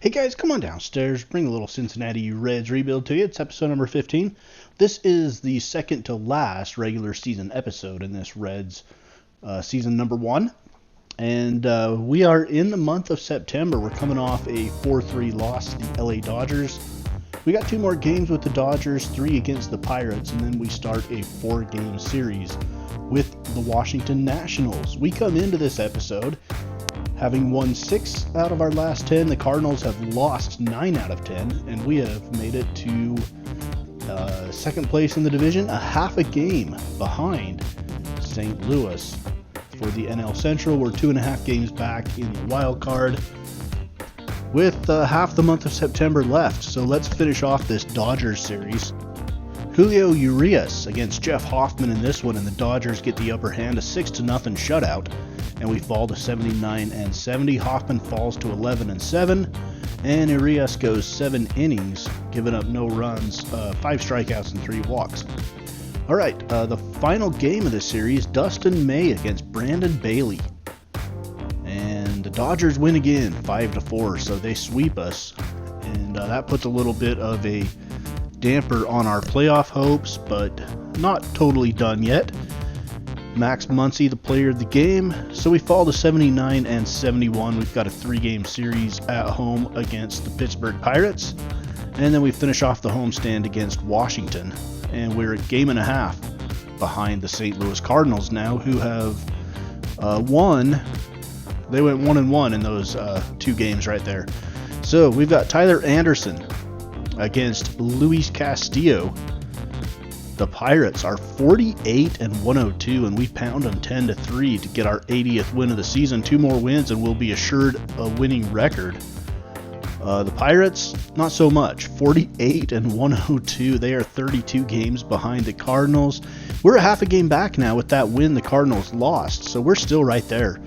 Hey guys, come on downstairs. Bring a little Cincinnati Reds rebuild to you. It's episode number 15. This is the second to last regular season episode in this Reds season number 1. And we are in the month of September. We're coming off a 4-3 loss to the LA Dodgers. We got 2 more games with the Dodgers, 3 against the Pirates, and then we start a 4-game series with the Washington Nationals. We come into this episode having won 6 out of our last 10. The Cardinals have lost 9 out of 10, and we have made it to second place in the division, a half a game behind St. Louis. For the NL Central, we're 2.5 games back in the wild card with half the month of September left. So let's finish off this Dodgers series. Julio Urias against Jeff Hoffman in this one, and the Dodgers get the upper hand, a 6-0 shutout, and we fall to 79-70. Hoffman falls to 11-7, and Urias goes 7 innings, giving up no runs, 5 strikeouts and 3 walks. All right, the final game of this series, Dustin May against Brandon Bailey. And the Dodgers win again, 5-4, so they sweep us. And that puts a little bit of a damper on our playoff hopes, but not totally done yet. Max Muncy, the player of the game. So we fall to 79-71. We've got a 3-game series at home against the Pittsburgh Pirates. And then we finish off the homestand against Washington. And we're a game and a half behind the St. Louis Cardinals now, who have won. They went 1-1 in those 2 games right there. So we've got Tyler Anderson against Luis Castillo. The Pirates are 48-102, and we pound them 10-3 to get our 80th win of the season. 2 more wins, and we'll be assured a winning record. The Pirates, not so much. 48-102. They are 32 games behind the Cardinals. We're a half a game back now with that win the Cardinals lost, so we're still right there.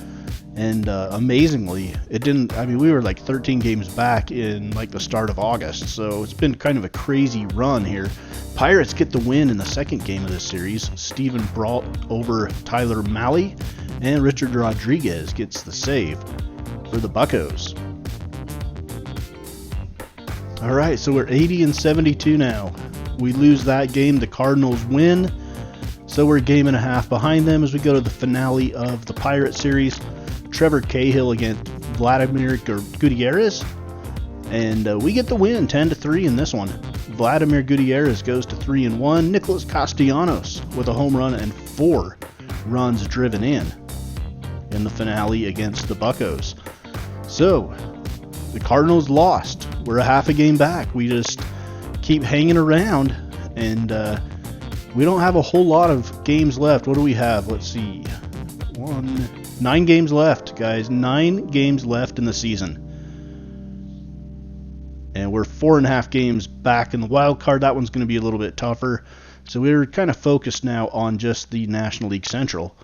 And amazingly, we were like 13 games back in like the start of August, so it's been kind of a crazy run here. Pirates get the win in the second game of this series. Steven Brault over Tyler Mahle, and Richard Rodriguez gets the save for the Buccos. All right, so we're 80-72 now. We lose that game, the Cardinals win, so we're a game and a half behind them as we go to the finale of the Pirate series. Trevor Cahill against Vladimir Gutierrez, and we get the win 10-3 in this one. Vladimir Gutierrez goes to 3-1. Nicholas Castellanos with a home run and 4 runs driven in the finale against the Buccos. So the Cardinals lost. We're a half a game back. We just keep hanging around, and we don't have a whole lot of games left. What do we have? Let's see. 9 games left, guys. 9 games left in the season. And we're 4.5 games back in the wild card. That one's going to be a little bit tougher. So we're kind of focused now on just the National League Central.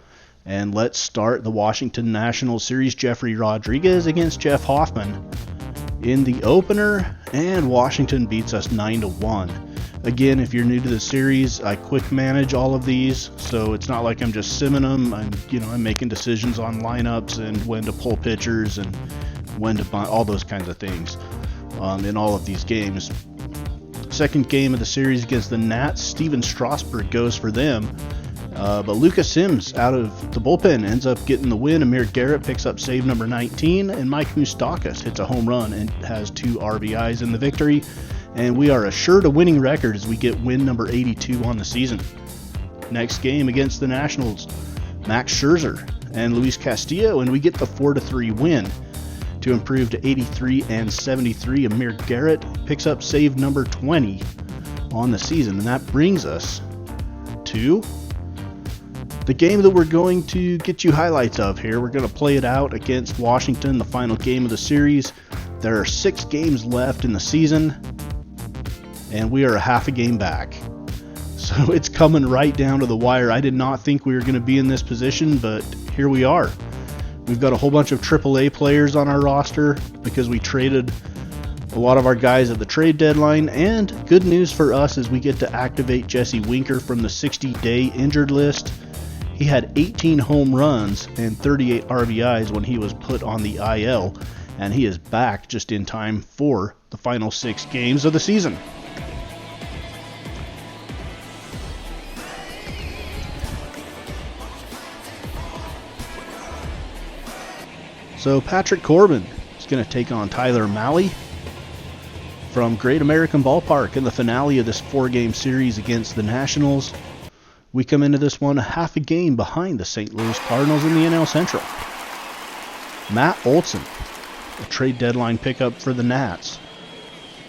And let's start the Washington Nationals series. Jeffrey Rodriguez against Jeff Hoffman in the opener. And Washington beats us 9-1. Again, if you're new to the series, I quick manage all of these, so it's not like I'm just simming them. I'm making decisions on lineups and when to pull pitchers and when to buy, all those kinds of things in all of these games. Second game of the series against the Nats, Steven Strasburg goes for them, but Lucas Sims out of the bullpen ends up getting the win. Amir Garrett picks up save number 19, and Mike Moustakas hits a home run and has 2 RBIs in the victory. And we are assured a winning record as we get win number 82 on the season. Next game against the Nationals, Max Scherzer and Luis Castillo, and we get the 4-3 win to improve to 83-73. Amir Garrett picks up save number 20 on the season, and that brings us to the game that we're going to get you highlights of here. We're going to play it out against Washington, the final game of the series. There are 6 games left in the season, and we are a half a game back. So it's coming right down to the wire. I did not think we were going to be in this position, but here we are. We've got a whole bunch of AAA players on our roster because we traded a lot of our guys at the trade deadline, and good news for us is we get to activate Jesse Winker from the 60-day injured list. He had 18 home runs and 38 RBIs when he was put on the IL, and he is back just in time for the final 6 games of the season. So Patrick Corbin is going to take on Tyler Mahle from Great American Ballpark in the finale of this 4-game series against the Nationals. We come into this one half a game behind the St. Louis Cardinals in the NL Central. Matt Olson, a trade deadline pickup for the Nats,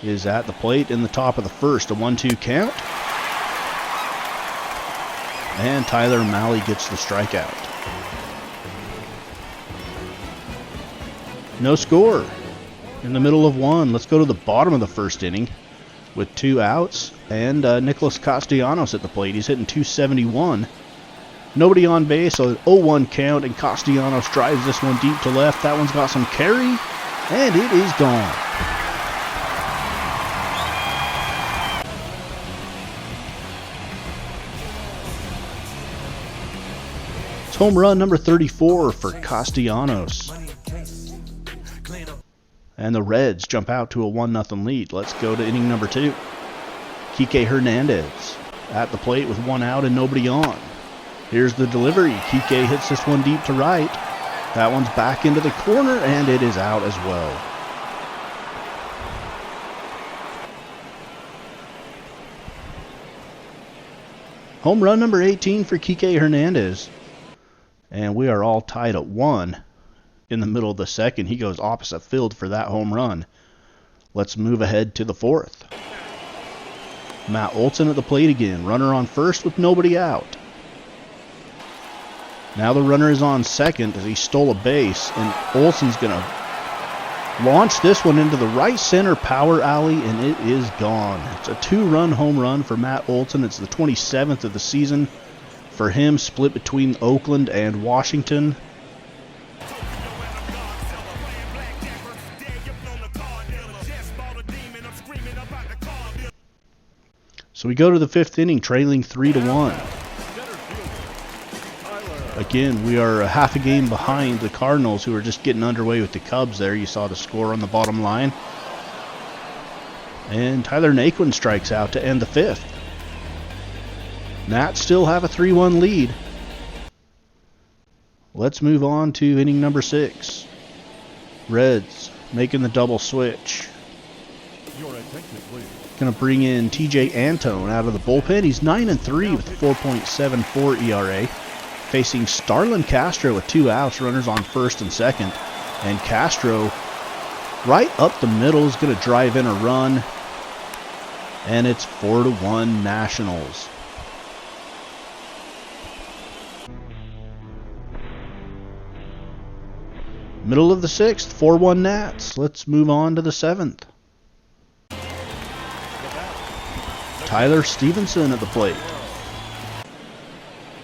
is at the plate in the top of the first, a 1-2 count. And Tyler Mahle gets the strikeout. No score in the middle of one. Let's go to the bottom of the first inning with 2 outs and Nicholas Castellanos at the plate. He's hitting .271. Nobody on base, so an 0-1 count, and Castellanos drives this one deep to left. That one's got some carry, and it is gone. It's home run number 34 for Castellanos. And the Reds jump out to a 1-0 lead. Let's go to inning number 2. Kike Hernandez at the plate with 1 out and nobody on. Here's the delivery. Kike hits this one deep to right. That one's back into the corner, and it is out as well. Home run number 18 for Kike Hernandez. And we are all tied at 1. In the middle of the second, he goes opposite field for that home run. Let's move ahead to the 4th. Matt Olson at the plate again. Runner on first with nobody out. Now the runner is on second as he stole a base, and Olson's going to launch this one into the right center power alley, and it is gone. It's a 2-run home run for Matt Olson. It's the 27th of the season for him, split between Oakland and Washington. So we go to the 5th inning, trailing 3-1. Again, we are a half a game behind the Cardinals, who are just getting underway with the Cubs there. You saw the score on the bottom line. And Tyler Naquin strikes out to end the 5th. Nats still have a 3-1 lead. Let's move on to inning number 6. Reds making the double switch. Going to bring in TJ Antone out of the bullpen. He's 9-3 with a 4.74 ERA. Facing Starlin Castro with 2 outs, runners on first and second. And Castro, right up the middle, is going to drive in a run. And it's 4-1 Nationals. Middle of the 6th, 4-1 Nats. Let's move on to the 7th. Tyler Stevenson at the plate.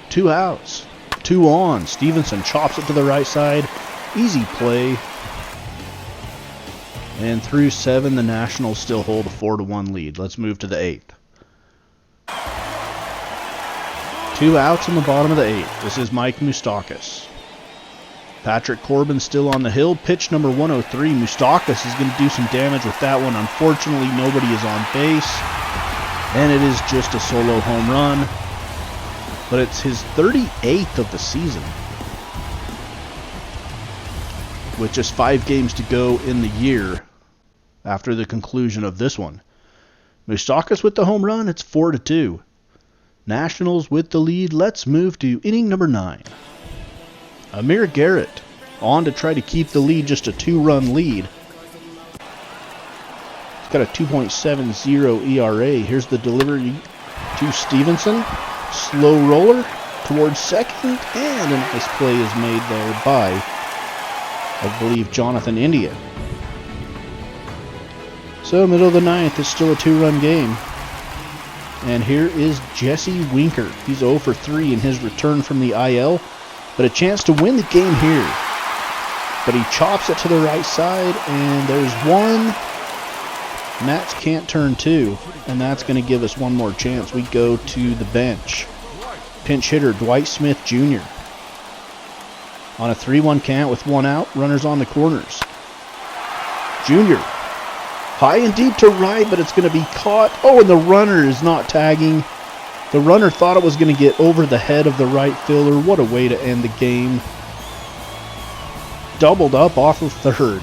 2 outs, 2 on. Stevenson chops it to the right side. Easy play. And through 7, the Nationals still hold a 4-1 lead. Let's move to the 8th. 2 outs in the bottom of the 8th. This is Mike Moustakas. Patrick Corbin still on the hill. Pitch number 103. Moustakas is going to do some damage with that one. Unfortunately, nobody is on base. And it is just a solo home run. But it's his 38th of the season. With just 5 games to go in the year after the conclusion of this one. Moustakas with the home run. It's 4-2. Nationals with the lead. Let's move to inning number 9. Amir Garrett on to try to keep the lead, just a 2-run lead. He's got a 2.70 ERA. Here's the delivery to Stevenson. Slow roller towards second, and a nice play is made there by, I believe, Jonathan India. So middle of the 9th, it's still a 2-run game. And here is Jesse Winker. He's 0 for 3 in his return from the IL, but a chance to win the game here. But he chops it to the right side, and there's one. Nats can't turn 2, and that's going to give us one more chance. We go to the bench. Pinch hitter Dwight Smith Jr. on a 3-1 count with 1 out, runners on the corners. Jr. High and deep to right, but it's going to be caught. Oh, and the runner is not tagging. The runner thought it was going to get over the head of the right fielder. What a way to end the game. Doubled up off of third.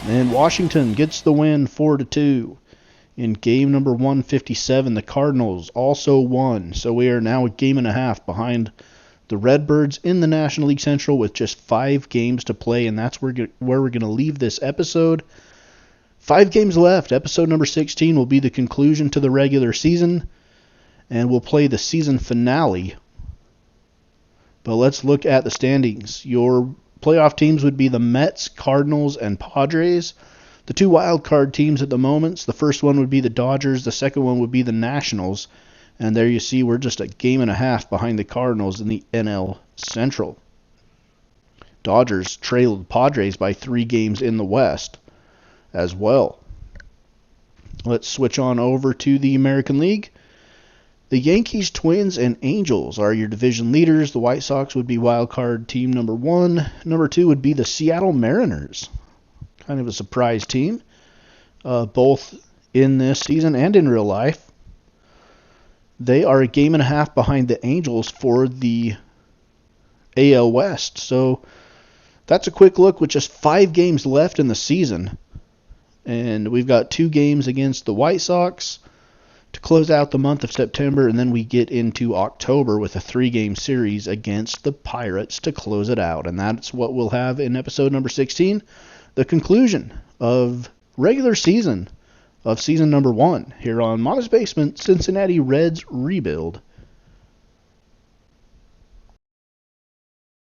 And Washington gets the win 4-2. In game number 157, the Cardinals also won. So we are now a game and a half behind the Redbirds in the National League Central with just 5 games to play, and that's where we're going to leave this episode. 5 games left. Episode number 16 will be the conclusion to the regular season, and we'll play the season finale. But let's look at the standings. Your playoff teams would be the Mets, Cardinals, and Padres. The 2 wild card teams at the moment, the first one would be the Dodgers, the second one would be the Nationals. And there you see we're just a game and a half behind the Cardinals in the NL Central. Dodgers trailed Padres by 3 games in the West as well. Let's switch on over to the American League. The Yankees, Twins, and Angels are your division leaders. The White Sox would be wild card team number 1. Number 2 would be the Seattle Mariners. Kind of a surprise team, both in this season and in real life. They are a game and a half behind the Angels for the AL West. So that's a quick look with just 5 games left in the season. And we've got 2 games against the White Sox to close out the month of September, and then we get into October with a 3-game series against the Pirates to close it out. And that's what we'll have in episode number 16. The conclusion of regular season of season number 1 here on Modest Basement Cincinnati Reds Rebuild.